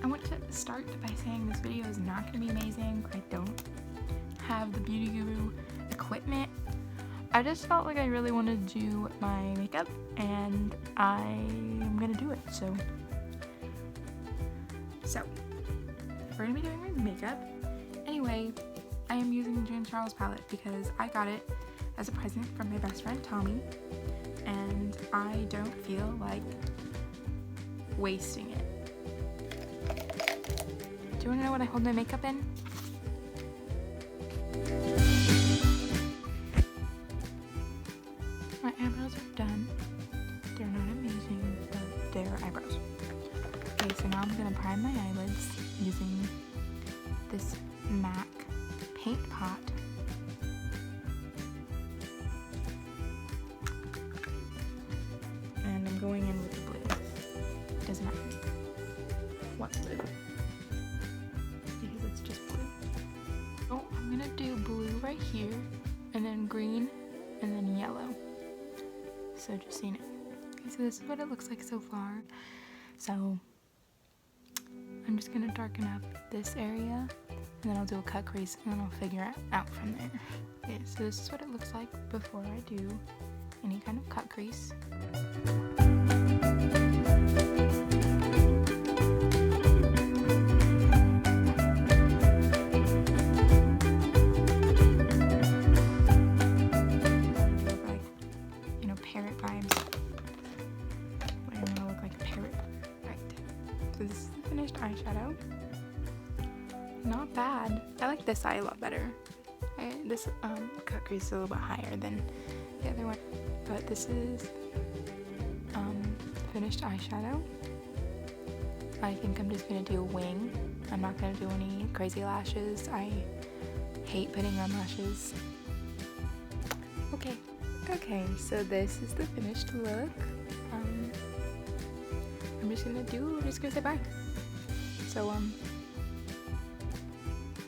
I want to start by saying this video is not going to be amazing. I don't have the Beauty Guru equipment. I just felt like I really wanted to do my makeup, and I'm going to do it. So we're going to be doing my makeup. Anyway, I am using the James Charles palette because I got it as a present from my best friend Tommy, and I don't feel like wasting it. Do you want to know what I hold my makeup in? My eyebrows are done. They're not amazing, but they're eyebrows. Okay, so now I'm going to prime my eyelids using this MAC paint pot. And I'm going in with the blue. Doesn't matter what blue, because it's just blue. Oh, I'm gonna do blue right here, and then green, and then yellow. So just seeing it. Okay, so this is what it looks like so far. So I'm just gonna darken up this area, and then I'll do a cut crease, and then I'll figure it out from there. Okay, so this is what it looks like before I do any kind of cut crease. Parrot vibes. I want to look like a parrot. Right. So this is the finished eyeshadow. Not bad. I like this eye a lot better. This cut crease is a little bit higher than the other one. But this is finished eyeshadow. I think I'm just going to do a wing. I'm not going to do any crazy lashes. I hate putting on lashes. Okay, so this is the finished look. I'm just gonna say bye. So,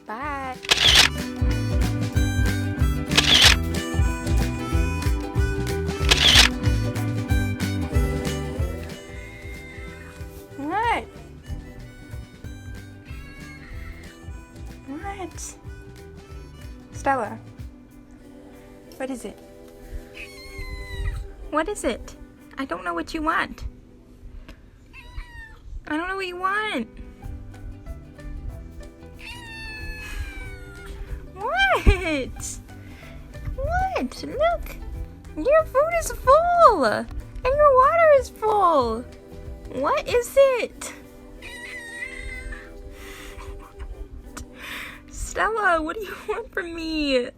bye. What? Stella, what is it? What is it? I don't know what you want. I don't know what you want. What? What? Look! Your food is full! And your water is full! What is it? Stella, what do you want from me?